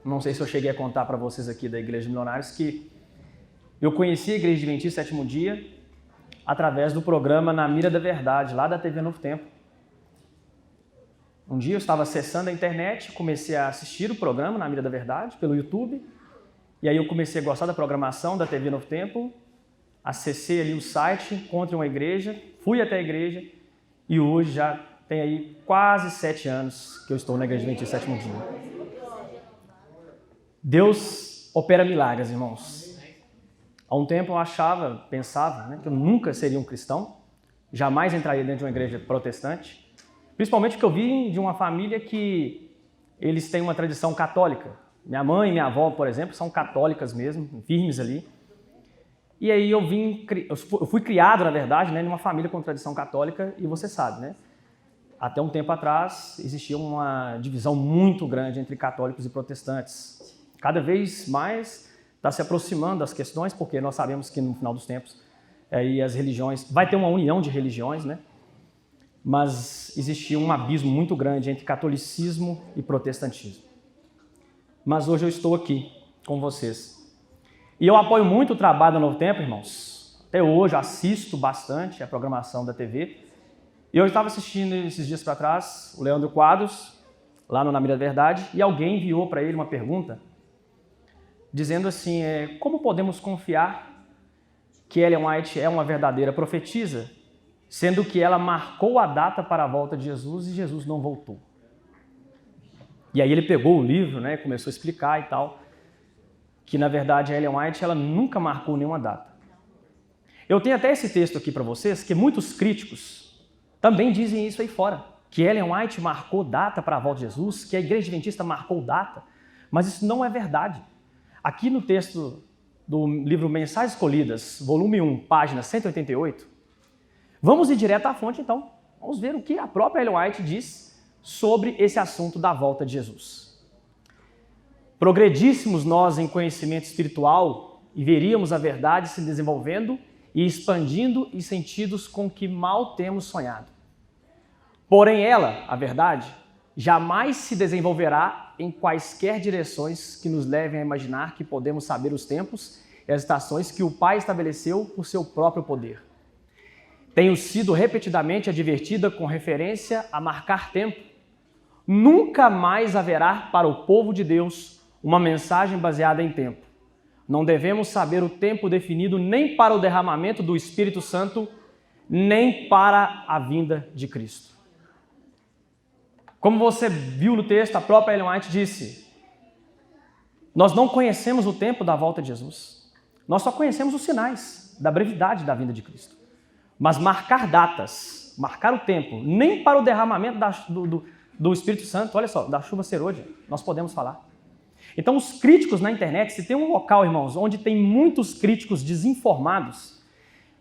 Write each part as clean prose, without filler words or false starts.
não sei se eu cheguei a contar para vocês aqui da Igreja de Milionários, que eu conheci a Igreja Adventista Sétimo Dia através do programa Na Mira da Verdade, lá da TV Novo Tempo. Um dia eu estava acessando a internet, comecei a assistir o programa Na Mira da Verdade pelo YouTube, e aí eu comecei a gostar da programação da TV Novo Tempo, acessei ali o site, encontrei uma igreja, fui até a igreja e hoje já tem aí quase 7 anos que eu estou na Igreja Adventista Sétimo Dia. Deus opera milagres, irmãos. Há um tempo eu pensava, que eu nunca seria um cristão, jamais entraria dentro de uma igreja protestante, principalmente porque eu vim de uma família que eles têm uma tradição católica. Minha mãe e minha avó, por exemplo, são católicas mesmo, firmes ali. E aí eu fui criado, na verdade, numa família com tradição católica, e você sabe, até um tempo atrás existia uma divisão muito grande entre católicos e protestantes. Cada vez mais está se aproximando das questões, porque nós sabemos que no final dos tempos aí as religiões, vai ter uma união de religiões, mas existia um abismo muito grande entre catolicismo e protestantismo. Mas hoje eu estou aqui com vocês. E eu apoio muito o trabalho da Novo Tempo, irmãos. Até hoje assisto bastante a programação da TV. E eu estava assistindo esses dias para trás o Leandro Quadros, lá no Na Mira da Verdade, e alguém enviou para ele uma pergunta dizendo assim, como podemos confiar que Ellen White é uma verdadeira profetisa, sendo que ela marcou a data para a volta de Jesus e Jesus não voltou? E aí ele pegou o livro, começou a explicar e tal, que na verdade a Ellen White ela nunca marcou nenhuma data. Eu tenho até esse texto aqui para vocês, que muitos críticos também dizem isso aí fora, que Ellen White marcou data para a volta de Jesus, que a Igreja Adventista marcou data, mas isso não é verdade. Aqui no texto do livro Mensagens Escolhidas, volume 1, página 188, vamos ir direto à fonte então. Vamos ver o que a própria Ellen White diz sobre esse assunto da volta de Jesus. Progredíssemos nós em conhecimento espiritual e veríamos a verdade se desenvolvendo e expandindo em sentidos com que mal temos sonhado. Porém ela, a verdade, jamais se desenvolverá em quaisquer direções que nos levem a imaginar que podemos saber os tempos e as estações que o Pai estabeleceu por seu próprio poder. Tenho sido repetidamente advertida com referência a marcar tempo. Nunca mais haverá para o povo de Deus uma mensagem baseada em tempo. Não devemos saber o tempo definido nem para o derramamento do Espírito Santo, nem para a vinda de Cristo. Como você viu no texto, a própria Ellen White disse, nós não conhecemos o tempo da volta de Jesus. Nós só conhecemos os sinais da brevidade da vinda de Cristo. Mas marcar datas, marcar o tempo, nem para o derramamento do Espírito Santo, olha só, da chuva serôdia, nós podemos falar. Então os críticos na internet, se tem um local, irmãos, onde tem muitos críticos desinformados,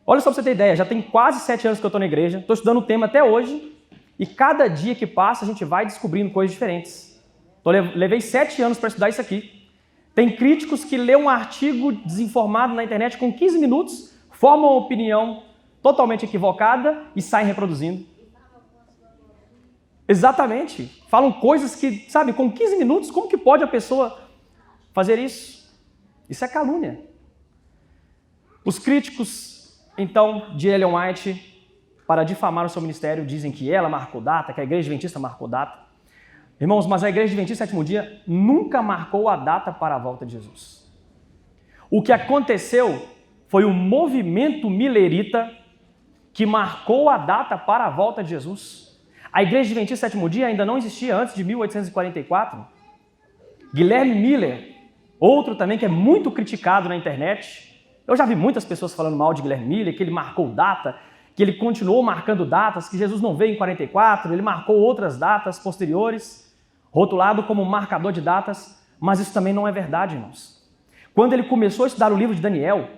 olha só para você ter ideia, já tem quase 7 anos que eu estou na igreja, estou estudando o tema até hoje, e cada dia que passa a gente vai descobrindo coisas diferentes. Levei 7 anos para estudar isso aqui. Tem críticos que lêem um artigo desinformado na internet com 15 minutos, formam uma opinião totalmente equivocada e saem reproduzindo. Exatamente. Falam coisas que, com 15 minutos, como que pode a pessoa fazer isso? Isso é calúnia. Os críticos, então, de Ellen White, para difamar o seu ministério, dizem que ela marcou data, que a Igreja Adventista marcou data. Irmãos, mas a Igreja Adventista Sétimo Dia nunca marcou a data para a volta de Jesus. O que aconteceu foi o movimento milerita que marcou a data para a volta de Jesus. A Igreja Adventista Sétimo Dia ainda não existia antes de 1844. Guilherme Miller, outro também que é muito criticado na internet. Eu já vi muitas pessoas falando mal de Guilherme Miller, que ele marcou data, que ele continuou marcando datas, que Jesus não veio em 44, ele marcou outras datas posteriores, rotulado como marcador de datas, mas isso também não é verdade, irmãos. Quando ele começou a estudar o livro de Daniel,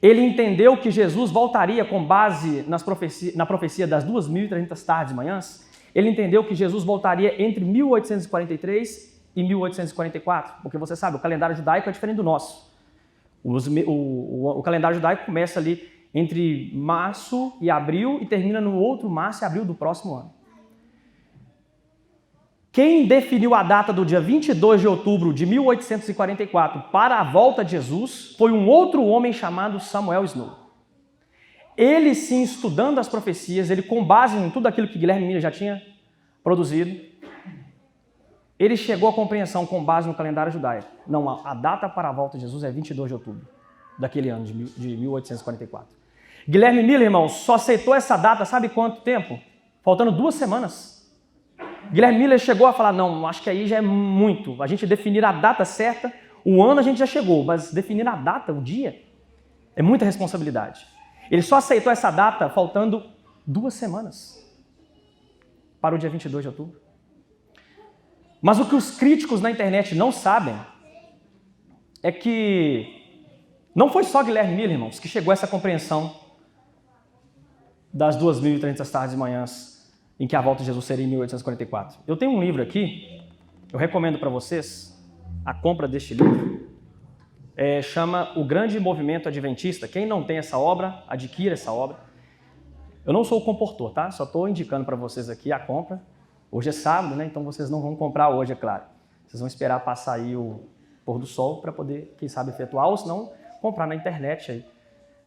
ele entendeu que Jesus voltaria com base na profecia das 2.300 tardes e manhãs, ele entendeu que Jesus voltaria entre 1843 e 1844, porque você sabe, o calendário judaico é diferente do nosso. O calendário judaico começa ali entre março e abril e termina no outro março e abril do próximo ano. Quem definiu a data do dia 22 de outubro de 1844 para a volta de Jesus foi um outro homem chamado Samuel Snow. Ele, sim, estudando as profecias, ele com base em tudo aquilo que Guilherme Miller já tinha produzido, ele chegou à compreensão com base no calendário judaico. Não, a data para a volta de Jesus é 22 de outubro daquele ano de 1844. Guilherme Miller, irmãos, só aceitou essa data, sabe quanto tempo? Faltando 2 semanas. Guilherme Miller chegou a falar, não, acho que aí já é muito. A gente definir a data certa, o ano a gente já chegou, mas definir a data, o dia, é muita responsabilidade. Ele só aceitou essa data faltando 2 semanas para o dia 22 de outubro. Mas o que os críticos na internet não sabem é que não foi só Guilherme Miller, irmãos, que chegou a essa compreensão das 2.300 tardes e manhãs em que a volta de Jesus seria em 1844. Eu tenho um livro aqui, eu recomendo para vocês a compra deste livro. Chama O Grande Movimento Adventista. Quem não tem essa obra, adquira essa obra. Eu não sou o comportor, tá? Só estou indicando para vocês aqui a compra. Hoje é sábado, né? Então vocês não vão comprar hoje, é claro. Vocês vão esperar passar aí o pôr do sol para poder, quem sabe, efetuar, ou se não, comprar na internet aí,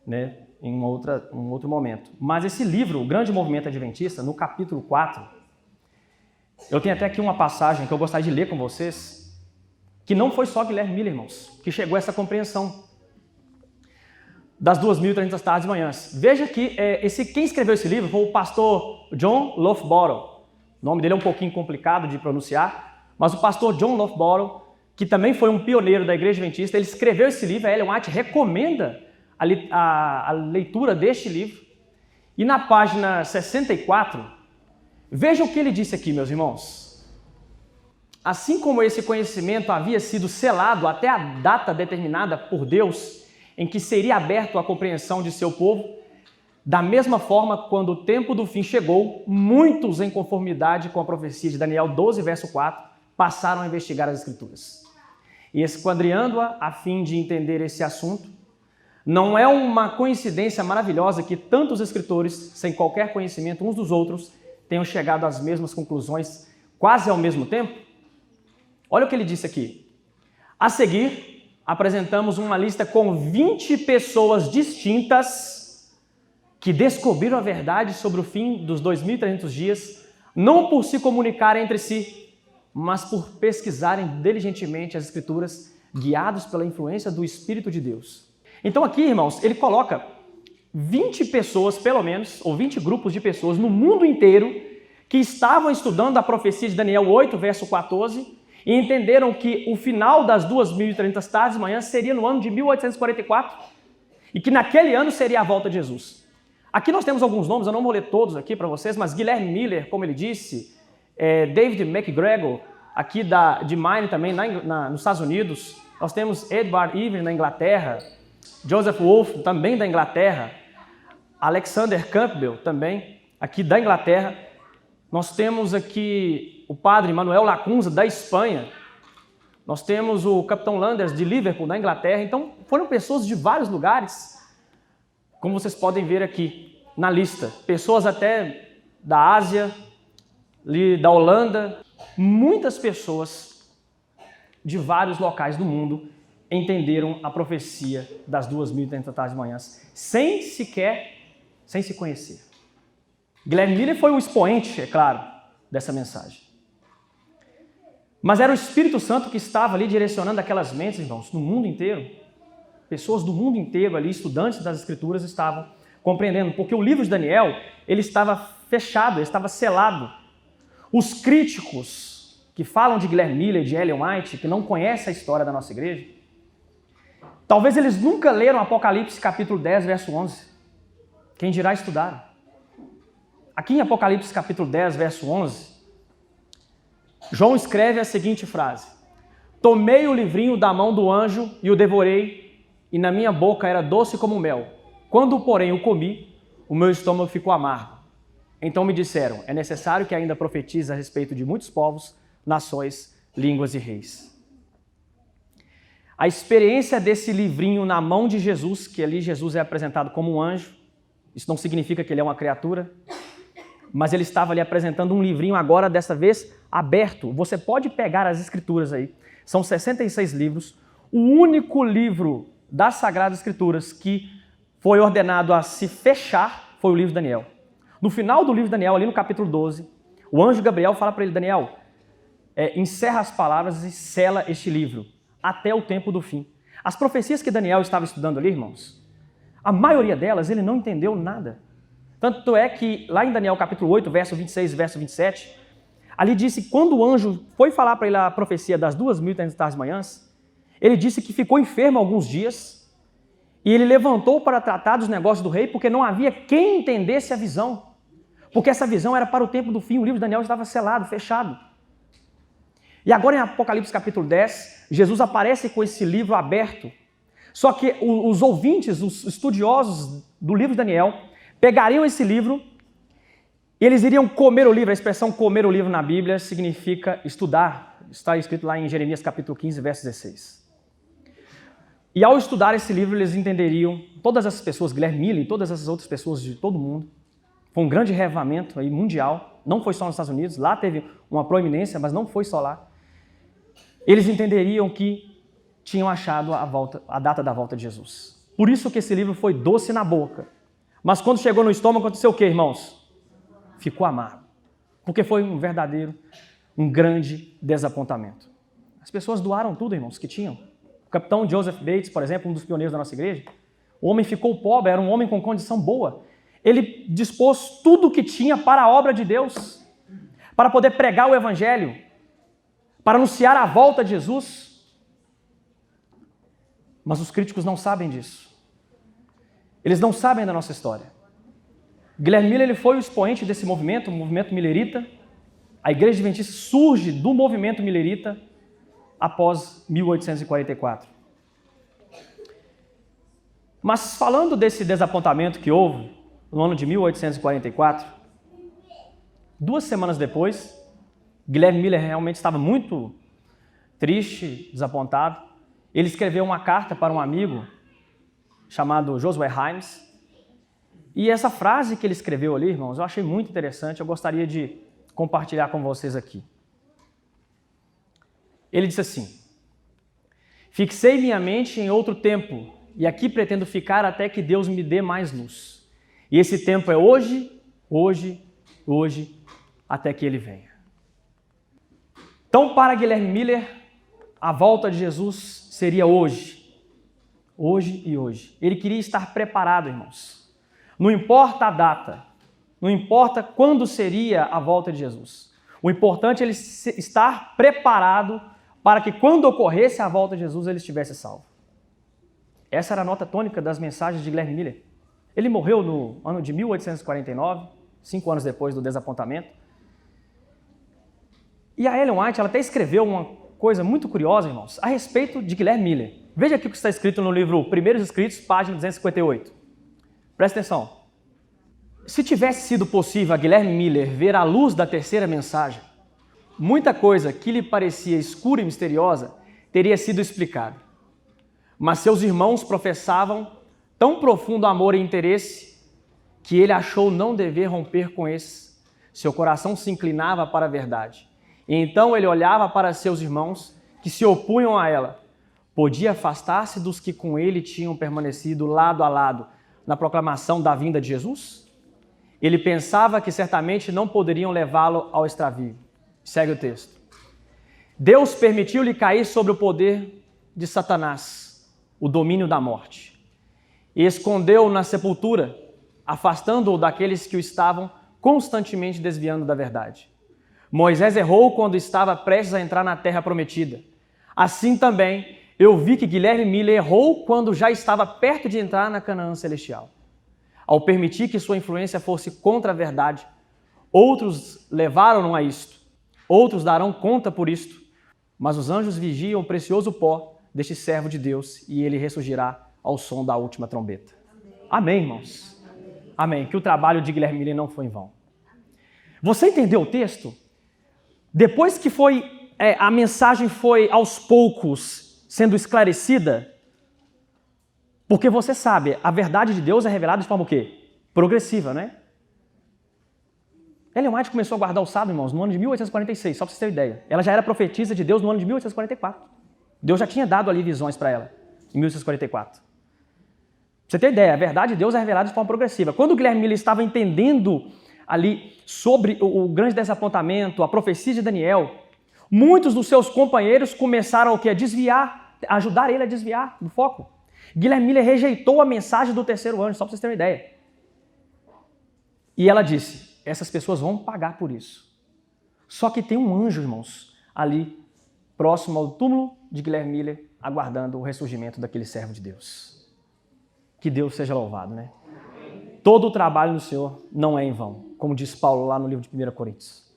né? Em um outro momento. Mas esse livro, O Grande Movimento Adventista, no capítulo 4, eu tenho até aqui uma passagem que eu gostaria de ler com vocês, que não foi só Guilherme Miller, irmãos, que chegou a essa compreensão das 2.300 tardes e manhãs. Veja que quem escreveu esse livro foi o pastor John Loughborough. O nome dele é um pouquinho complicado de pronunciar, mas o pastor John Loughborough, que também foi um pioneiro da Igreja Adventista, ele escreveu esse livro, a Ellen White recomenda a leitura deste livro. E na página 64, veja o que ele disse aqui, meus irmãos. Assim como esse conhecimento havia sido selado até a data determinada por Deus, em que seria aberto a compreensão de seu povo, da mesma forma, quando o tempo do fim chegou, muitos, em conformidade com a profecia de Daniel 12, verso 4, passaram a investigar as Escrituras. E esquadriando-a a fim de entender esse assunto, não é uma coincidência maravilhosa que tantos escritores, sem qualquer conhecimento uns dos outros, tenham chegado às mesmas conclusões quase ao mesmo tempo? Olha o que ele disse aqui. A seguir, apresentamos uma lista com 20 pessoas distintas que descobriram a verdade sobre o fim dos 2.300 dias, não por se comunicarem entre si, mas por pesquisarem diligentemente as Escrituras, guiados pela influência do Espírito de Deus. Então aqui, irmãos, ele coloca 20 pessoas, pelo menos, ou 20 grupos de pessoas no mundo inteiro que estavam estudando a profecia de Daniel 8, verso 14, e entenderam que o final das 2.300 tardes e manhãs seria no ano de 1844 e que naquele ano seria a volta de Jesus. Aqui nós temos alguns nomes, eu não vou ler todos aqui para vocês, mas Guilherme Miller, como ele disse, David McGregor, aqui de Maine também, nos Estados Unidos, nós temos Edward Ivey na Inglaterra, Joseph Wolff, também da Inglaterra, Alexander Campbell, também, aqui da Inglaterra. Nós temos aqui o padre Manuel Lacunza, da Espanha. Nós temos o capitão Landers, de Liverpool, da Inglaterra. Então, foram pessoas de vários lugares, como vocês podem ver aqui na lista. Pessoas até da Ásia, da Holanda. Muitas pessoas de vários locais do mundo entenderam a profecia das 2.300 tardes e manhãs, sem se conhecer. Guilherme Miller foi o expoente, é claro, dessa mensagem. Mas era o Espírito Santo que estava ali direcionando aquelas mentes, irmãos, no mundo inteiro. Pessoas do mundo inteiro ali, estudantes das Escrituras, estavam compreendendo, porque o livro de Daniel, ele estava fechado, ele estava selado. Os críticos que falam de Guilherme Miller, de Ellen White, que não conhecem a história da nossa igreja, talvez eles nunca leram Apocalipse capítulo 10, verso 11. Quem dirá estudaram. Aqui em Apocalipse capítulo 10, verso 11, João escreve a seguinte frase: tomei o livrinho da mão do anjo e o devorei, e na minha boca era doce como mel. Quando, porém, o comi, o meu estômago ficou amargo. Então me disseram, é necessário que ainda profetize a respeito de muitos povos, nações, línguas e reis. A experiência desse livrinho na mão de Jesus, que ali Jesus é apresentado como um anjo, isso não significa que ele é uma criatura. mas ele estava ali apresentando um livrinho agora, dessa vez, aberto. Você pode pegar as escrituras aí. São 66 livros. O único livro das Sagradas Escrituras que foi ordenado a se fechar foi o livro de Daniel. No final do livro de Daniel, ali no capítulo 12, o anjo Gabriel fala para ele, Daniel, encerra as palavras e sela este livro até o tempo do fim. As profecias que Daniel estava estudando ali, irmãos, a maioria delas ele não entendeu nada. Tanto é que lá em Daniel capítulo 8, verso 26 e verso 27, ali disse que quando o anjo foi falar para ele a profecia das 2.300 manhãs, ele disse que ficou enfermo alguns dias e ele levantou para tratar dos negócios do rei porque não havia quem entendesse a visão. Porque essa visão era para o tempo do fim, o livro de Daniel estava selado, fechado. E agora em Apocalipse capítulo 10, Jesus aparece com esse livro aberto. Só que os ouvintes, os estudiosos do livro de Daniel, pegariam esse livro e eles iriam comer o livro. A expressão comer o livro na Bíblia significa estudar. Está escrito lá em Jeremias capítulo 15, verso 16. E ao estudar esse livro, eles entenderiam, todas essas pessoas, Guilherme Miller e todas essas outras pessoas de todo mundo, foi um grande revivamento aí mundial, não foi só nos Estados Unidos, lá teve uma proeminência, mas não foi só lá. Eles entenderiam que tinham achado a data da volta de Jesus. Por isso que esse livro foi doce na boca. Mas quando chegou no estômago, aconteceu o quê, irmãos? Ficou amargo. Porque foi um grande desapontamento. As pessoas doaram tudo, irmãos, que tinham. O capitão Joseph Bates, por exemplo, um dos pioneiros da nossa igreja, o homem ficou pobre, era um homem com condição boa. Ele dispôs tudo o que tinha para a obra de Deus, para poder pregar o evangelho, para anunciar a volta de Jesus. Mas os críticos não sabem disso. Eles não sabem da nossa história. Guilherme Miller ele foi o expoente desse movimento, o movimento millerita. A Igreja Adventista surge do movimento millerita após 1844. Mas falando desse desapontamento que houve no ano de 1844, 2 semanas depois, Guilherme Miller realmente estava muito triste, desapontado. Ele escreveu uma carta para um amigo chamado Josué Himes. E essa frase que ele escreveu ali, irmãos, eu achei muito interessante, eu gostaria de compartilhar com vocês aqui. Ele disse assim: fixei minha mente em outro tempo, e aqui pretendo ficar até que Deus me dê mais luz. E esse tempo é hoje, hoje, hoje, até que Ele venha. Então, para Guilherme Miller, a volta de Jesus seria hoje. Hoje e hoje. Ele queria estar preparado, irmãos. Não importa a data, não importa quando seria a volta de Jesus. O importante é ele estar preparado para que quando ocorresse a volta de Jesus, ele estivesse salvo. Essa era a nota tônica das mensagens de Guilherme Miller. Ele morreu no ano de 1849, 5 anos depois do desapontamento. E a Ellen White ela até escreveu uma coisa muito curiosa, irmãos, a respeito de Guilherme Miller. Veja aqui o que está escrito no livro Primeiros Escritos, página 258. Presta atenção. Se tivesse sido possível a Guilherme Miller ver a luz da terceira mensagem, muita coisa que lhe parecia escura e misteriosa teria sido explicada. Mas seus irmãos professavam tão profundo amor e interesse que ele achou não dever romper com esses. Seu coração se inclinava para a verdade. E então ele olhava para seus irmãos que se opunham a ela. Podia afastar-se dos que com ele tinham permanecido lado a lado na proclamação da vinda de Jesus? Ele pensava que certamente não poderiam levá-lo ao extravio. Segue o texto. Deus permitiu-lhe cair sobre o poder de Satanás, o domínio da morte, e escondeu-o na sepultura, afastando-o daqueles que o estavam constantemente desviando da verdade. Moisés errou quando estava prestes a entrar na terra prometida. Assim também, eu vi que Guilherme Miller errou quando já estava perto de entrar na Canaã celestial. Ao permitir que sua influência fosse contra a verdade, outros levaram-no a isto. Outros darão conta por isto. Mas os anjos vigiam o precioso pó deste servo de Deus e ele ressurgirá ao som da última trombeta. Amém, irmãos? Amém. Que o trabalho de Guilherme Miller não foi em vão. Você entendeu o texto? Depois que a mensagem foi aos poucos sendo esclarecida, porque você sabe, a verdade de Deus é revelada de forma o quê? Progressiva, né? Ellen White começou a guardar o sábado, irmãos, no ano de 1846, só para vocês terem ideia. Ela já era profetisa de Deus no ano de 1844. Deus já tinha dado ali visões para ela, em 1844. Pra você ter ideia, a verdade de Deus é revelada de forma progressiva. Quando o Guilherme Miller estava entendendo ali sobre o grande desapontamento, a profecia de Daniel, muitos dos seus companheiros começaram o quê? A desviar, a ajudar ele a desviar do foco. Guilherme Miller rejeitou a mensagem do terceiro anjo, só para vocês terem uma ideia. E ela disse, essas pessoas vão pagar por isso. Só que tem um anjo, irmãos, ali próximo ao túmulo de Guilherme Miller, aguardando o ressurgimento daquele servo de Deus. Que Deus seja louvado, né? Todo o trabalho do Senhor não é em vão, como diz Paulo lá no livro de 1 Coríntios.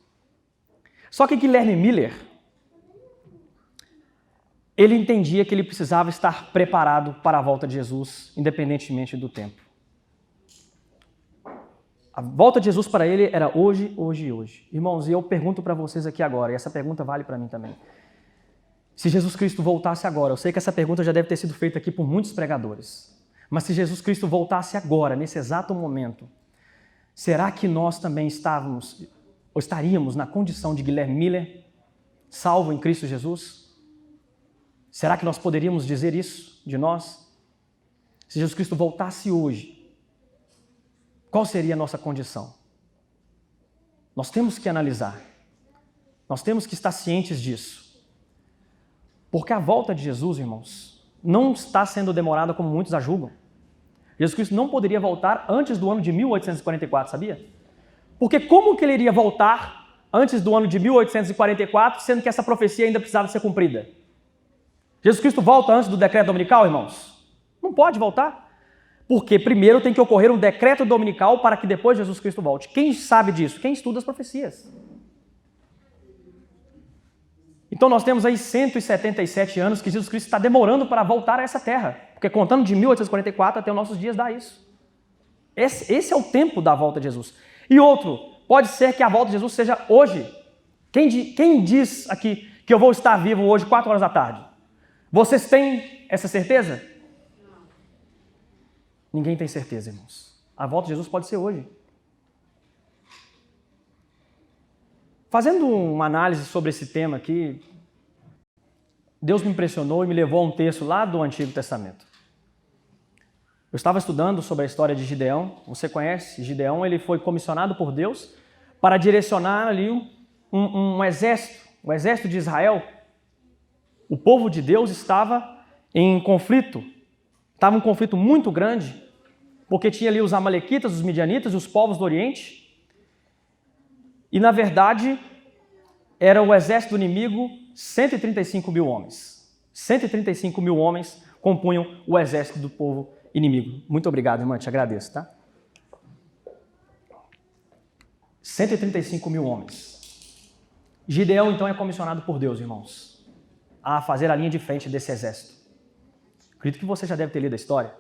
Só que Guilherme Miller, ele entendia que ele precisava estar preparado para a volta de Jesus, independentemente do tempo. A volta de Jesus para ele era hoje, hoje e hoje. Irmãos, e eu pergunto para vocês aqui agora, e essa pergunta vale para mim também. Se Jesus Cristo voltasse agora, eu sei que essa pergunta já deve ter sido feita aqui por muitos pregadores, mas se Jesus Cristo voltasse agora, nesse exato momento, será que nós também estaríamos na condição de Guilherme Miller, salvo em Cristo Jesus? Será que nós poderíamos dizer isso de nós? Se Jesus Cristo voltasse hoje, qual seria a nossa condição? Nós temos que analisar. Nós temos que estar cientes disso. Porque a volta de Jesus, irmãos, não está sendo demorada como muitos a julgam. Jesus Cristo não poderia voltar antes do ano de 1844, sabia? Porque como que ele iria voltar antes do ano de 1844, sendo que essa profecia ainda precisava ser cumprida? Jesus Cristo volta antes do decreto dominical, irmãos? Não pode voltar. Porque primeiro tem que ocorrer um decreto dominical para que depois Jesus Cristo volte. Quem sabe disso? Quem estuda as profecias. Então nós temos aí 177 anos que Jesus Cristo está demorando para voltar a essa terra. Porque contando de 1844 até os nossos dias dá isso. Esse é o tempo da volta de Jesus. E outro, pode ser que a volta de Jesus seja hoje. Quem diz aqui que eu vou estar vivo hoje, 4 horas da tarde? Vocês têm essa certeza? Ninguém tem certeza, irmãos. A volta de Jesus pode ser hoje. Fazendo uma análise sobre esse tema aqui, Deus me impressionou e me levou a um texto lá do Antigo Testamento. Eu estava estudando sobre a história de Gideão. Você conhece Gideão? Ele foi comissionado por Deus para direcionar ali um exército, o exército de Israel. O povo de Deus estava em conflito. Estava um conflito muito grande, porque tinha ali os amalequitas, os midianitas e os povos do Oriente. E, na verdade, era o exército do inimigo, 135 mil homens. 135 mil homens compunham o exército do povo inimigo. Muito obrigado, irmã, te agradeço, tá? 135 mil homens. Gideão, então, é comissionado por Deus, irmãos, a fazer a linha de frente desse exército. Acredito que você já deve ter lido a história.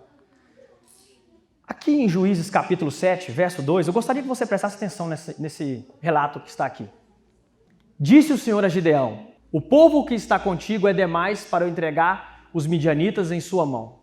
Aqui em Juízes capítulo 7, verso 2, eu gostaria que você prestasse atenção nesse relato que está aqui. Disse o Senhor a Gideão, o povo que está contigo é demais para eu entregar os midianitas em sua mão.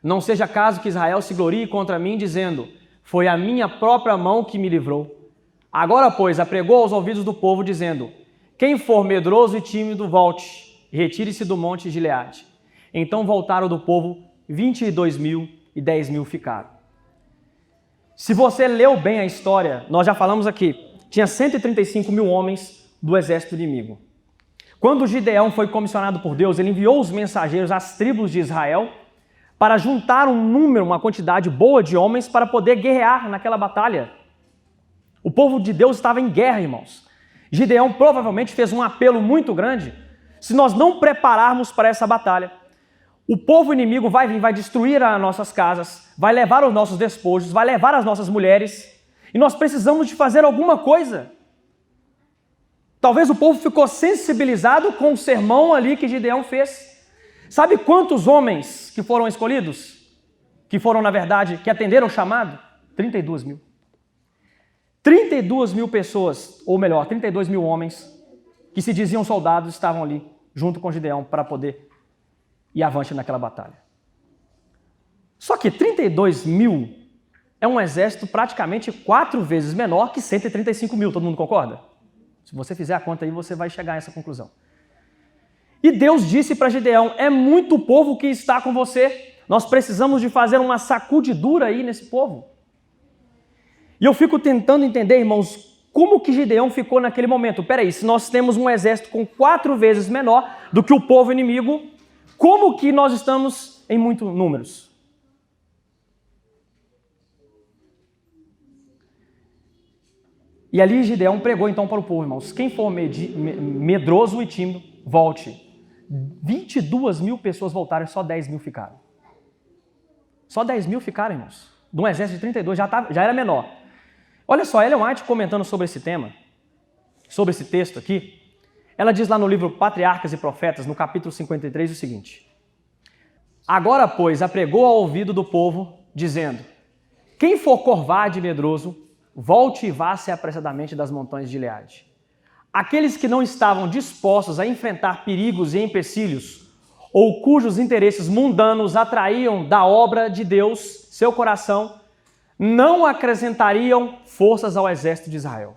Não seja caso que Israel se glorie contra mim, dizendo, foi a minha própria mão que me livrou. Agora, pois, apregou aos ouvidos do povo, dizendo, quem for medroso e tímido, volte, e retire-se do monte Gileade. Então voltaram do povo 22 mil e 10 mil ficaram. Se você leu bem a história, nós já falamos aqui, tinha 135 mil homens do exército inimigo. Quando Gideão foi comissionado por Deus, ele enviou os mensageiros às tribos de Israel para juntar um número, uma quantidade boa de homens para poder guerrear naquela batalha. O povo de Deus estava em guerra, irmãos. Gideão provavelmente fez um apelo muito grande. Se nós não prepararmos para essa batalha, o povo inimigo vai vir, vai destruir as nossas casas, vai levar os nossos despojos, vai levar as nossas mulheres, e nós precisamos de fazer alguma coisa. Talvez o povo ficou sensibilizado com o sermão ali que Gideão fez. Sabe quantos homens que foram escolhidos? Que foram, na verdade, que atenderam o chamado? 32 mil. 32 mil pessoas, ou melhor, 32 mil homens que se diziam soldados estavam ali junto com Gideão para poder ir avante naquela batalha. Só que 32 mil é um exército praticamente 4 vezes menor que 135 mil, todo mundo concorda? Se você fizer a conta aí, você vai chegar a essa conclusão. E Deus disse para Gideão, é muito povo que está com você, nós precisamos de fazer uma sacudidura aí nesse povo. E eu fico tentando entender, irmãos, como que Gideão ficou naquele momento? Peraí, se nós temos um exército com 4 vezes menor do que o povo inimigo, como que nós estamos em muitos números? E ali Gideão pregou então para o povo, irmãos, quem for medroso e tímido, volte. 22 mil pessoas voltaram, só 10 mil ficaram. Só 10 mil ficaram, irmãos. De um exército de 32, já era menor. Olha só, Ellen White comentando sobre esse tema, sobre esse texto aqui, ela diz lá no livro Patriarcas e Profetas, no capítulo 53, o seguinte: agora, pois, apregou ao ouvido do povo, dizendo, quem for covarde e medroso, volte e vá-se apressadamente das montanhas de Gileade. Aqueles que não estavam dispostos a enfrentar perigos e empecilhos, ou cujos interesses mundanos atraíam da obra de Deus seu coração, não acrescentariam forças ao exército de Israel.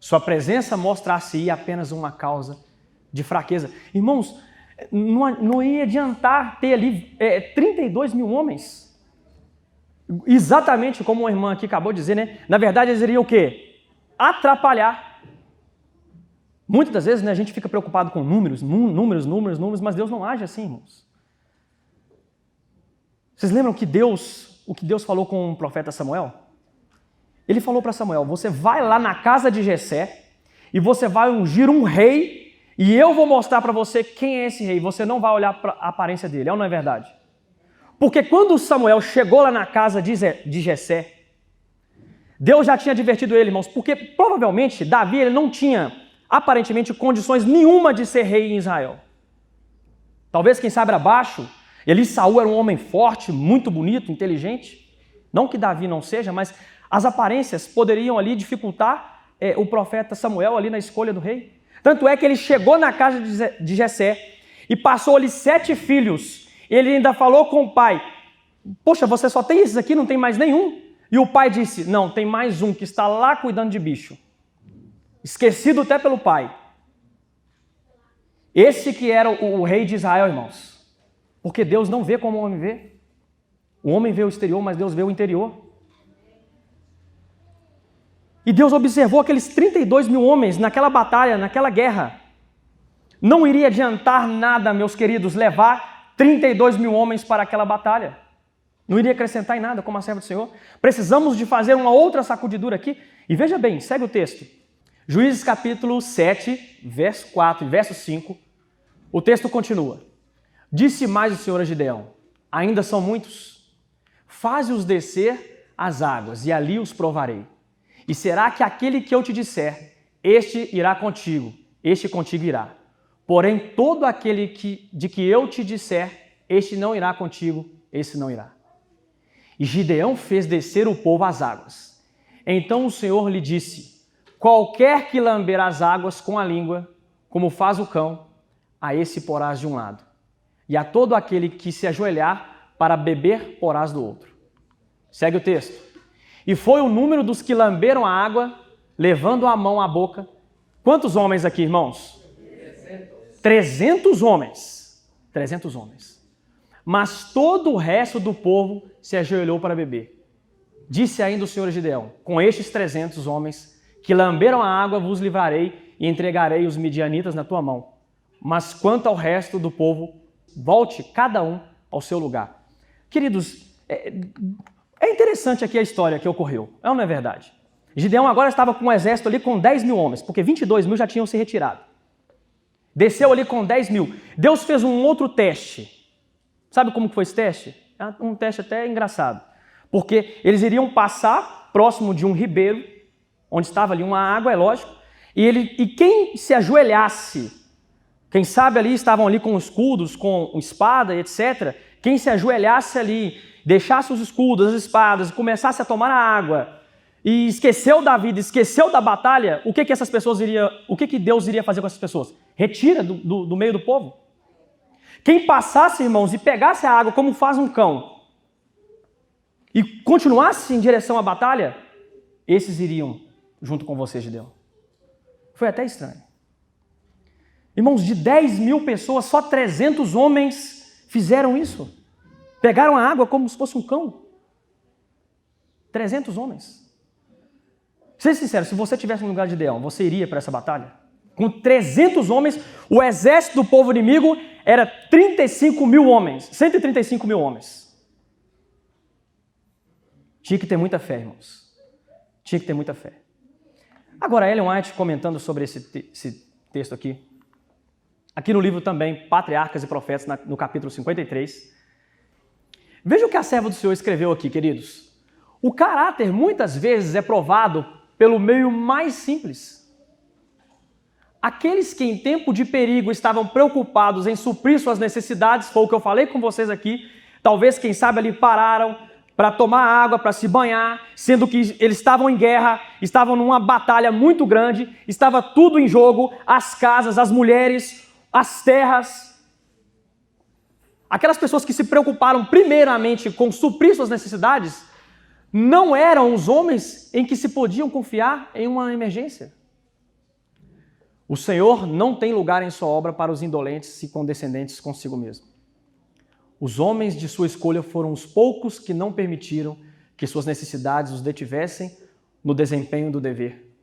Sua presença mostrar-se-ia apenas uma causa de fraqueza. Irmãos, não ia adiantar ter ali 32 mil homens. Exatamente como uma irmã aqui acabou de dizer, né? Na verdade, eles iriam o quê? Atrapalhar. Muitas das vezes, né, a gente fica preocupado com números, mas Deus não age assim, irmãos. Vocês lembram que o que Deus falou com o profeta Samuel? Ele falou para Samuel, você vai lá na casa de Jessé e você vai ungir um rei e eu vou mostrar para você quem é esse rei. Você não vai olhar para a aparência dele, é ou não é verdade? Porque quando Samuel chegou lá na casa de Jessé, Deus já tinha advertido ele, irmãos, porque provavelmente Davi ele não tinha aparentemente condições nenhuma de ser rei em Israel. Talvez, quem sabe, abaixo, Saul era um homem forte, muito bonito, inteligente. Não que Davi não seja, mas as aparências poderiam ali dificultar o profeta Samuel ali na escolha do rei. Tanto é que ele chegou na casa de Jessé e passou ali 7 filhos. Ele ainda falou com o pai, poxa, você só tem esses aqui, não tem mais nenhum? E o pai disse, não, tem mais um que está lá cuidando de bicho. Esquecido até pelo pai. Esse que era o rei de Israel, irmãos. Porque Deus não vê como o homem vê. O homem vê o exterior, mas Deus vê o interior. E Deus observou aqueles 32 mil homens naquela batalha, naquela guerra. Não iria adiantar nada, meus queridos, levar 32 mil homens para aquela batalha. Não iria acrescentar em nada, como a serva do Senhor. Precisamos de fazer uma outra sacudidura aqui. E veja bem, segue o texto. Juízes capítulo 7, verso 4 e verso 5. O texto continua. Disse mais o Senhor a Gideão, ainda são muitos? Faze-os descer às águas, e ali os provarei. E será que aquele que eu te disser, este irá contigo, este contigo irá. Porém, todo aquele de que eu te disser, este não irá contigo, este não irá. E Gideão fez descer o povo às águas. Então o Senhor lhe disse, qualquer que lamber as águas com a língua, como faz o cão, a esse porás de um lado. E a todo aquele que se ajoelhar para beber, porás do outro. Segue o texto. E foi o número dos que lamberam a água, levando a mão à boca. Quantos homens aqui, irmãos? 300 homens. 300 homens. Mas todo o resto do povo se ajoelhou para beber. Disse ainda o Senhor a Gideão, com estes 300 homens que lamberam a água vos livrarei e entregarei os midianitas na tua mão. Mas quanto ao resto do povo, volte cada um ao seu lugar. Queridos, é interessante aqui a história que ocorreu, é ou não é verdade? Gideão agora estava com um exército ali com 10 mil homens, porque 22 mil já tinham se retirado. Desceu ali com 10 mil. Deus fez um outro teste. Sabe como foi esse teste? É um teste até engraçado. Porque eles iriam passar próximo de um ribeiro, onde estava ali uma água, é lógico, e quem se ajoelhasse, quem sabe ali estavam ali com escudos, com espada, etc. Quem se ajoelhasse ali, deixasse os escudos, as espadas, começasse a tomar a água, e esqueceu da vida, esqueceu da batalha, o que essas pessoas o que Deus iria fazer com essas pessoas? Retira do meio do povo. Quem passasse, irmãos, e pegasse a água como faz um cão, e continuasse em direção à batalha, esses iriam junto com vocês, Gideão. Foi até estranho. Irmãos, de 10 mil pessoas, só 300 homens fizeram isso. Pegaram a água como se fosse um cão. 300 homens. Seja sincero, se você estivesse no lugar de Gideão, você iria para essa batalha? Com 300 homens, o exército do povo inimigo era 35 mil homens, 135 mil homens. Tinha que ter muita fé, irmãos. Tinha que ter muita fé. Agora, Ellen White, comentando sobre esse texto aqui no livro também, Patriarcas e Profetas, no capítulo 53, veja o que a serva do Senhor escreveu aqui, queridos. O caráter, muitas vezes, é provado pelo meio mais simples. Aqueles que em tempo de perigo estavam preocupados em suprir suas necessidades, foi o que eu falei com vocês aqui, talvez, quem sabe, ali pararam para tomar água, para se banhar, sendo que eles estavam em guerra, estavam numa batalha muito grande, estava tudo em jogo, as casas, as mulheres, as terras. Aquelas pessoas que se preocuparam primeiramente com suprir suas necessidades, não eram os homens em que se podiam confiar em uma emergência. O Senhor não tem lugar em sua obra para os indolentes e condescendentes consigo mesmo. Os homens de sua escolha foram os poucos que não permitiram que suas necessidades os detivessem no desempenho do dever.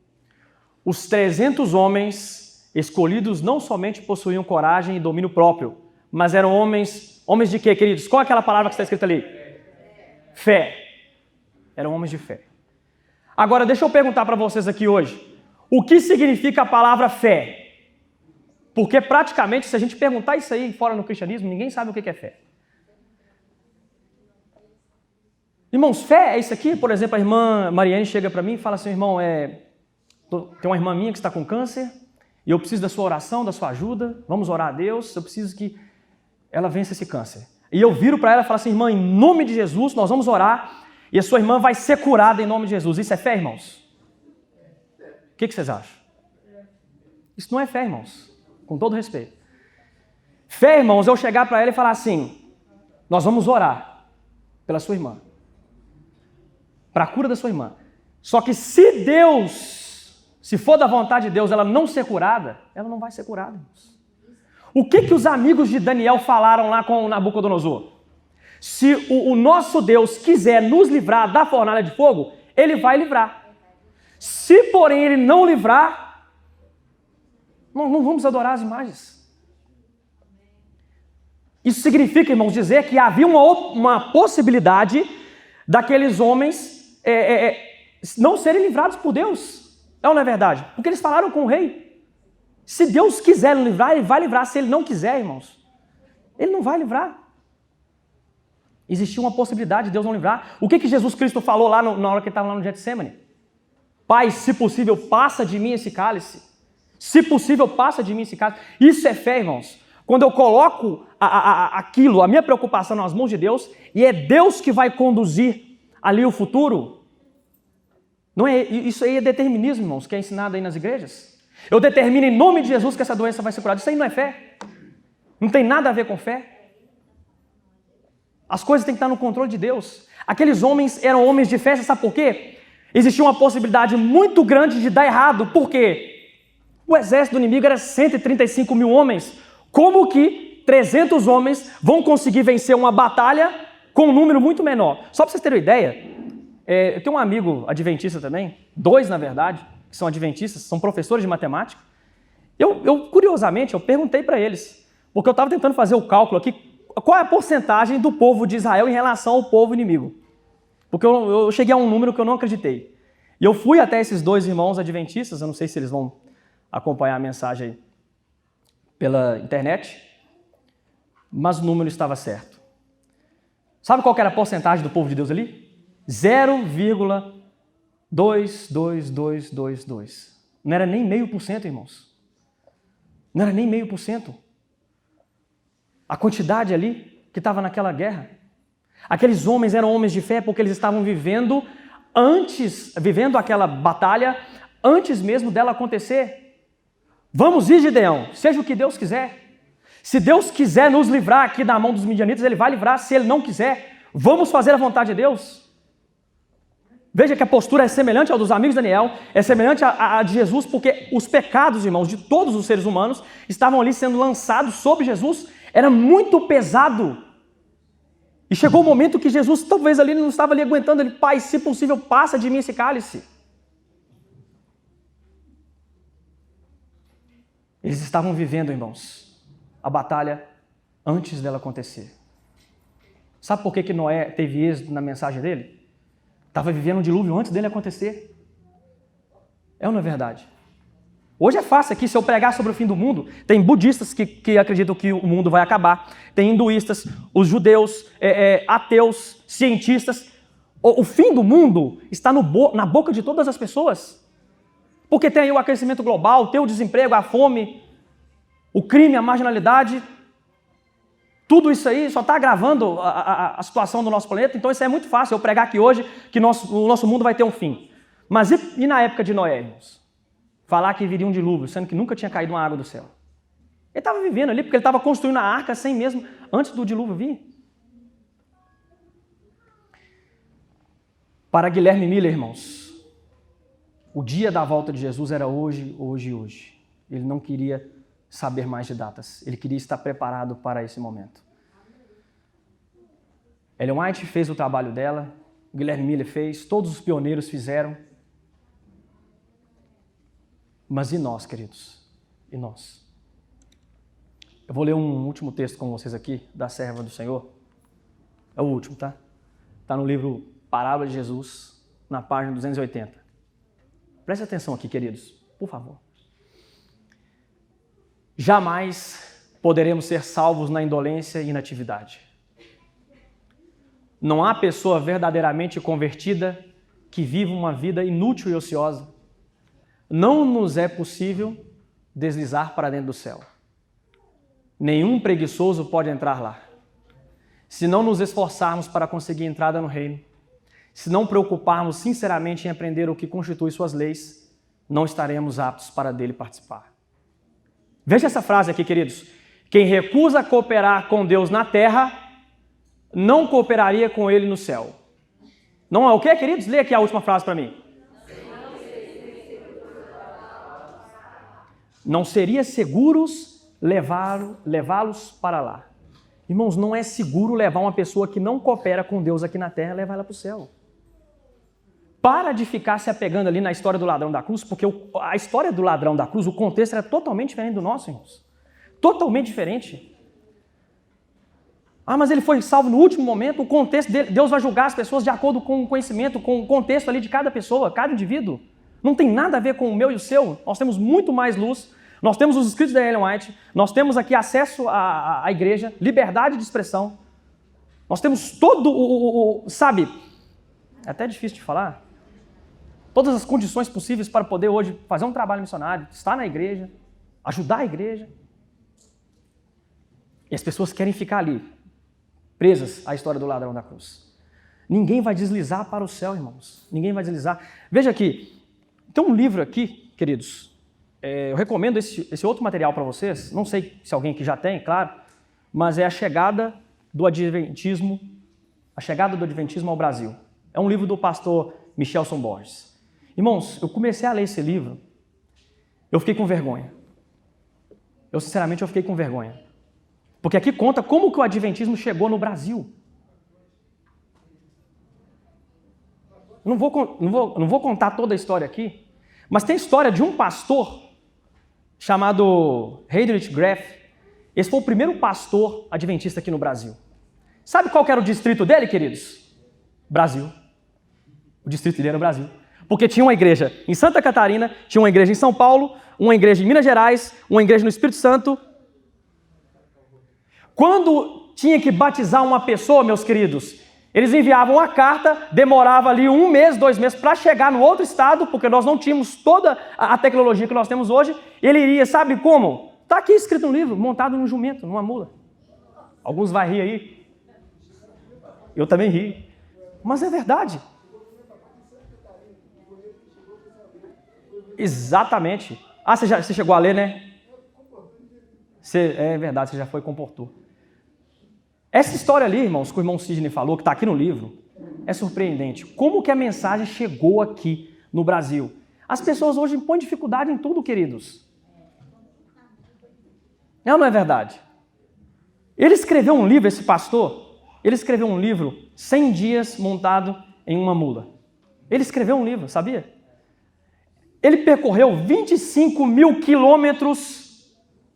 Os 300 homens escolhidos não somente possuíam coragem e domínio próprio, mas eram homens de quê, queridos? Qual é aquela palavra que está escrita ali? Fé. Eram homens de fé. Agora, deixa eu perguntar para vocês aqui hoje. O que significa a palavra fé? Porque praticamente, se a gente perguntar isso aí fora no cristianismo, ninguém sabe o que é fé. Irmãos, fé é isso aqui? Por exemplo, a irmã Mariane chega para mim e fala assim, irmão, tem uma irmã minha que está com câncer e eu preciso da sua oração, da sua ajuda, vamos orar a Deus, eu preciso que ela vença esse câncer. E eu viro para ela e falo assim, irmã, em nome de Jesus, nós vamos orar e a sua irmã vai ser curada em nome de Jesus. Isso é fé, irmãos? O que vocês acham? Isso não é fé, irmãos, com todo respeito. Fé, irmãos, é eu chegar para ela e falar assim, nós vamos orar pela sua irmã, para a cura da sua irmã. Só que se for da vontade de Deus, ela não ser curada, ela não vai ser curada, irmãos. O que os amigos de Daniel falaram lá com Nabucodonosor? Se o nosso Deus quiser nos livrar da fornalha de fogo, ele vai livrar. Se, porém, ele não livrar, nós não vamos adorar as imagens. Isso significa, irmãos, dizer que havia uma possibilidade daqueles homens não serem livrados por Deus. É ou não é verdade? Porque eles falaram com o rei. Se Deus quiser livrar, ele vai livrar. Se ele não quiser, irmãos, ele não vai livrar. Existia uma possibilidade de Deus não livrar. O que Jesus Cristo falou lá na hora que ele estava lá no Getsemane? Pai, se possível, passa de mim esse cálice. Se possível, passa de mim esse cálice. Isso é fé, irmãos. Quando eu coloco a minha preocupação nas mãos de Deus, e é Deus que vai conduzir ali o futuro, não é, isso aí é determinismo, irmãos, que é ensinado aí nas igrejas. Eu determino em nome de Jesus que essa doença vai ser curada. Isso aí não é fé. Não tem nada a ver com fé. As coisas têm que estar no controle de Deus. Aqueles homens eram homens de fé, sabe por quê? Existia uma possibilidade muito grande de dar errado. Por quê? O exército do inimigo era 135 mil homens. Como que 300 homens vão conseguir vencer uma batalha com um número muito menor? Só para vocês terem uma ideia, eu tenho um amigo adventista também, 2 na verdade, que são adventistas, são professores de matemática. Curiosamente, eu perguntei para eles, porque eu estava tentando fazer o cálculo aqui, qual é a porcentagem do povo de Israel em relação ao povo inimigo? Porque eu cheguei a um número que eu não acreditei. E eu fui até esses 2 irmãos adventistas, eu não sei se eles vão acompanhar a mensagem aí pela internet, mas o número estava certo. Sabe qual que era a porcentagem do povo de Deus ali? 0,22222. Não era nem 0,5%, irmãos. Não era nem 0,5%. A quantidade ali que estava naquela guerra. Aqueles homens eram homens de fé porque eles estavam vivendo aquela batalha antes mesmo dela acontecer. Vamos ir, Gideão, seja o que Deus quiser. Se Deus quiser nos livrar aqui da mão dos midianitas, ele vai livrar. Se ele não quiser, vamos fazer a vontade de Deus. Veja que a postura é semelhante ao dos amigos de Daniel, é semelhante à de Jesus, porque os pecados, irmãos, de todos os seres humanos estavam ali sendo lançados sobre Jesus. Era muito pesado. E chegou o momento que Jesus, talvez ali, não estava ali aguentando. Ele, Pai, se possível, passa de mim esse cálice. Eles estavam vivendo, irmãos, a batalha antes dela acontecer. Sabe por que Noé teve êxito na mensagem dele? Estava vivendo um dilúvio antes dele acontecer. É ou não é verdade? Hoje é fácil aqui, se eu pregar sobre o fim do mundo, tem budistas que acreditam que o mundo vai acabar, tem hinduístas, os judeus, ateus, cientistas. O fim do mundo está na boca de todas as pessoas. Porque tem aí o aquecimento global, tem o desemprego, a fome, o crime, a marginalidade. Tudo isso aí só está agravando a situação do nosso planeta. Então isso é muito fácil eu pregar aqui hoje que o nosso mundo vai ter um fim. Mas e na época de Noé, irmãos? Falar que viria um dilúvio, sendo que nunca tinha caído uma água do céu. Ele estava vivendo ali porque ele estava construindo a arca sem mesmo, antes do dilúvio vir. Para Guilherme Miller, irmãos, o dia da volta de Jesus era hoje, hoje e hoje. Ele não queria saber mais de datas. Ele queria estar preparado para esse momento. Ellen White fez o trabalho dela, Guilherme Miller fez, todos os pioneiros fizeram. Mas e nós, queridos? E nós? Eu vou ler um último texto com vocês aqui, da serva do Senhor. É o último, tá? Está no livro Parábola de Jesus, na página 280. Preste atenção aqui, queridos, por favor. Jamais poderemos ser salvos na indolência e inatividade. Não há pessoa verdadeiramente convertida que viva uma vida inútil e ociosa. Não nos é possível deslizar para dentro do céu. Nenhum preguiçoso pode entrar lá. Se não nos esforçarmos para conseguir entrada no reino, se não preocuparmos sinceramente em aprender o que constitui suas leis, não estaremos aptos para dele participar. Veja essa frase aqui, queridos. Quem recusa cooperar com Deus na terra, não cooperaria com ele no céu. Não é o quê, queridos? Lê aqui a última frase para mim. Não seria seguros levá-los para lá. Irmãos, não é seguro levar uma pessoa que não coopera com Deus aqui na terra, levar ela para o céu. Para de ficar se apegando ali na história do ladrão da cruz, porque a história do ladrão da cruz, o contexto era totalmente diferente do nosso, irmãos. Totalmente diferente. Ah, mas ele foi salvo no último momento, o contexto dele, Deus vai julgar as pessoas de acordo com o conhecimento, com o contexto ali de cada pessoa, cada indivíduo. Não tem nada a ver com o meu e o seu. Nós temos muito mais luz. Nós temos os escritos da Ellen White. Nós temos aqui acesso à igreja, liberdade de expressão. Nós temos todo sabe, é até difícil de falar, todas as condições possíveis para poder hoje fazer um trabalho missionário, estar na igreja, ajudar a igreja. E as pessoas querem ficar ali, presas à história do ladrão da cruz. Ninguém vai deslizar para o céu, irmãos. Ninguém vai deslizar. Veja aqui, tem um livro aqui, queridos. Eu recomendo esse outro material para vocês. Não sei se alguém aqui já tem, claro. Mas é A Chegada do Adventismo ao Brasil. É um livro do pastor Michelson Borges. Irmãos, eu comecei a ler esse livro, eu fiquei com vergonha. Sinceramente, eu fiquei com vergonha. Porque aqui conta como que o Adventismo chegou no Brasil. Não vou contar toda a história aqui, mas tem a história de um pastor chamado Heydrich Graff. Esse foi o primeiro pastor adventista aqui no Brasil. Sabe qual que era o distrito dele, queridos? Brasil. O distrito dele era o Brasil. Porque tinha uma igreja em Santa Catarina, tinha uma igreja em São Paulo, uma igreja em Minas Gerais, uma igreja no Espírito Santo. Quando tinha que batizar uma pessoa, meus queridos, eles enviavam uma carta, demorava ali 1 mês, 2 meses para chegar no outro estado, porque nós não tínhamos toda a tecnologia que nós temos hoje. Ele iria, sabe como? Está aqui escrito no livro, montado num jumento, numa mula. Alguns vão rir aí. Eu também ri. Mas é verdade. Exatamente. Ah, você chegou a ler, né? É verdade, você já foi com Porto. Essa história ali, irmãos, que o irmão Sidney falou, que está aqui no livro, É surpreendente. Como que a mensagem chegou aqui no Brasil? As pessoas hoje põem dificuldade em tudo, queridos. É ou não é verdade? Ele escreveu um livro, esse pastor, ele escreveu um livro 100 dias montado em uma mula. Ele escreveu um livro, sabia? Ele percorreu 25 mil quilômetros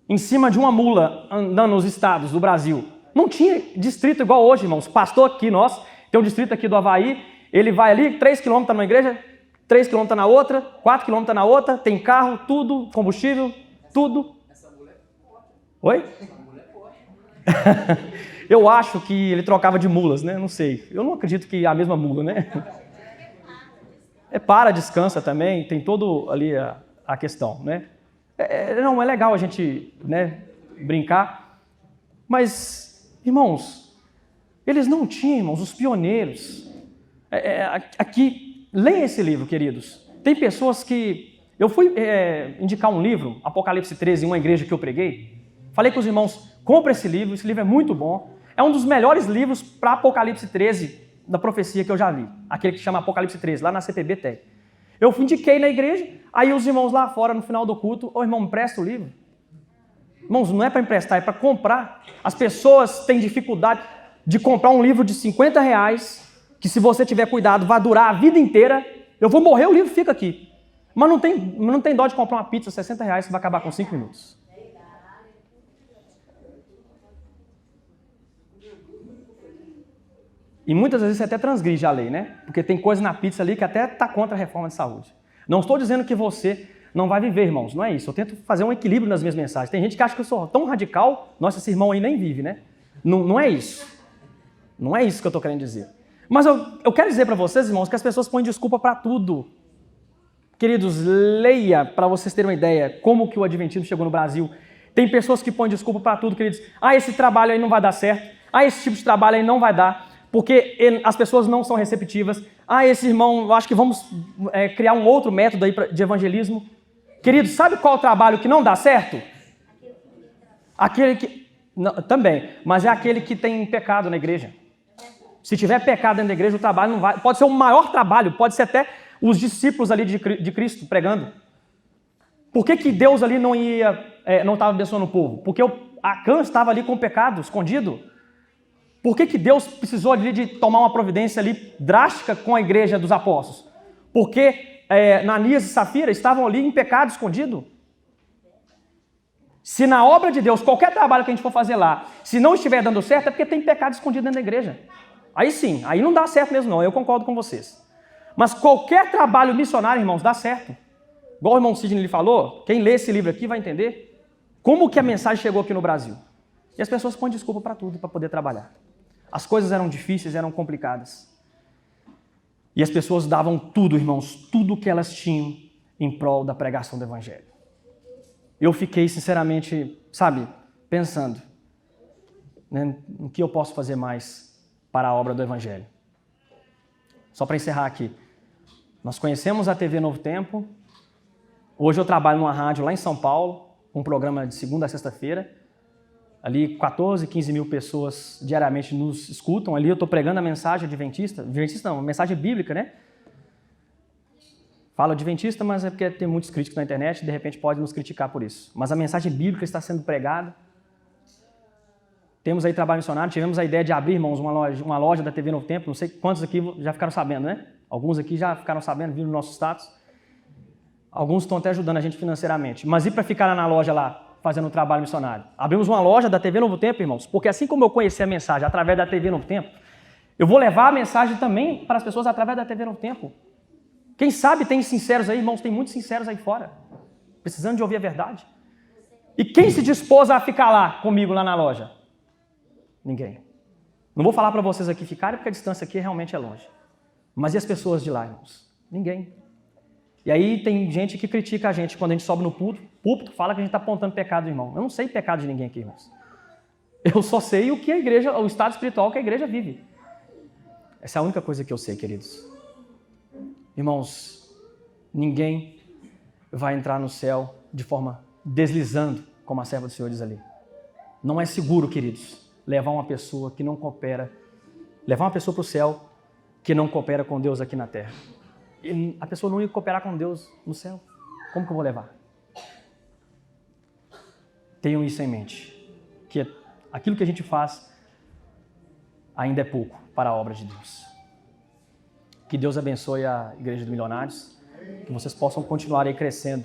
em cima de uma mula, andando nos estados do Brasil. Não tinha distrito igual hoje, irmãos. Pastor aqui, nós, tem um distrito aqui do Havaí, ele vai ali, 3 quilômetros numa igreja, 3 quilômetros na outra, 4 quilômetros na outra, tem carro, tudo, combustível, tudo. Essa mulher é forte. Oi? Essa mulher é forte. Eu acho que ele trocava de mulas, né? Não sei. Eu não acredito que é a mesma mula, né? Para, descansa também, tem todo ali a questão, né? Não, é legal a gente, né, brincar, mas, irmãos, eles não tinham, irmãos, os pioneiros. Aqui, leiam esse livro, queridos. Tem pessoas que... Eu fui indicar um livro, Apocalipse 13, em uma igreja que eu preguei. Falei com os irmãos, compra esse livro é muito bom. É um dos melhores livros para Apocalipse 13 da profecia que eu já vi. Aquele que chama Apocalipse 13, lá na CPB tem. Eu indiquei na igreja, aí os irmãos lá fora, no final do culto, irmão, me empresta o livro. Irmãos, não é para emprestar, é para comprar. As pessoas têm dificuldade de comprar um livro de R$50, que se você tiver cuidado, vai durar a vida inteira. Eu vou morrer, o livro fica aqui. Mas não tem dó de comprar uma pizza R$60 que vai acabar com 5 minutos. E muitas vezes você até transgride a lei, né? Porque tem coisa na pizza ali que até está contra a reforma de saúde. Não estou dizendo que você não vai viver, irmãos, não é isso. Eu tento fazer um equilíbrio nas minhas mensagens. Tem gente que acha que eu sou tão radical, nossa, esse irmão aí nem vive, né? Não é isso. Não é isso que eu estou querendo dizer. Mas eu quero dizer para vocês, irmãos, que as pessoas põem desculpa para tudo. Queridos, leia para vocês terem uma ideia como que o adventismo chegou no Brasil. Tem pessoas que põem desculpa para tudo, queridos. Esse trabalho aí não vai dar certo. Esse tipo de trabalho aí não vai dar. Porque as pessoas não são receptivas. Esse irmão, acho que vamos criar um outro método aí de evangelismo. Queridos, sabe qual é o trabalho que não dá certo? Aquele que... Não, também, mas é aquele que tem pecado na igreja. Se tiver pecado dentro da igreja, o trabalho não vai... Pode ser o maior trabalho, pode ser até os discípulos ali de Cristo pregando. Por que Deus ali não estava abençoando o povo? Porque Acã estava ali com o pecado escondido. Por que Deus precisou ali de tomar uma providência ali drástica com a igreja dos apóstolos? Porque Ananias e Safira estavam ali em pecado escondido. Se na obra de Deus, qualquer trabalho que a gente for fazer lá, se não estiver dando certo, é porque tem pecado escondido dentro da igreja. Aí sim, aí não dá certo mesmo não, eu concordo com vocês. Mas qualquer trabalho missionário, irmãos, dá certo. Igual o irmão Sidney lhe falou, quem lê esse livro aqui vai entender como que a mensagem chegou aqui no Brasil. E as pessoas põem desculpa para tudo, para poder trabalhar. As coisas eram difíceis, eram complicadas. E as pessoas davam tudo, irmãos, tudo que elas tinham em prol da pregação do Evangelho. Eu fiquei, sinceramente, pensando, né, no que eu posso fazer mais para a obra do Evangelho. Só para encerrar aqui. Nós conhecemos a TV Novo Tempo. Hoje eu trabalho numa rádio lá em São Paulo, um programa de segunda a sexta-feira. Ali 14, 15 mil pessoas diariamente nos escutam. Ali eu estou pregando a mensagem adventista. Adventista não, a mensagem bíblica, né? Falo adventista, mas é porque tem muitos críticos na internet, de repente pode nos criticar por isso. Mas a mensagem bíblica está sendo pregada. Temos aí trabalho missionário, tivemos a ideia de abrir, irmãos, uma loja da TV Novo Tempo. Não sei quantos aqui já ficaram sabendo, né? Alguns aqui já ficaram sabendo, viram o nosso status. Alguns estão até ajudando a gente financeiramente. Mas e para ficar lá na loja lá? Fazendo um trabalho missionário. Abrimos uma loja da TV Novo Tempo, irmãos, porque assim como eu conheci a mensagem através da TV Novo Tempo, eu vou levar a mensagem também para as pessoas através da TV Novo Tempo. Quem sabe tem sinceros aí, irmãos, tem muitos sinceros aí fora, precisando de ouvir a verdade. E quem se dispôs a ficar lá comigo lá na loja? Ninguém. Não vou falar para vocês aqui ficarem, porque a distância aqui realmente é longe. Mas e as pessoas de lá, irmãos? Ninguém. E aí tem gente que critica a gente quando a gente sobe no púlpito, fala que a gente está apontando pecado do irmão. Eu não sei pecado de ninguém aqui, irmãos. Eu só sei o que a igreja, o estado espiritual que a igreja vive. Essa é a única coisa que eu sei, queridos. Irmãos, ninguém vai entrar no céu de forma deslizando, como a serva do Senhor diz ali. Não é seguro, queridos, levar uma pessoa que não coopera, levar uma pessoa para o céu que não coopera com Deus aqui na terra. E a pessoa não ia cooperar com Deus no céu. Como que eu vou levar? Tenham isso em mente, que aquilo que a gente faz ainda é pouco para a obra de Deus. Que Deus abençoe a Igreja dos Milionários, que vocês possam continuar aí crescendo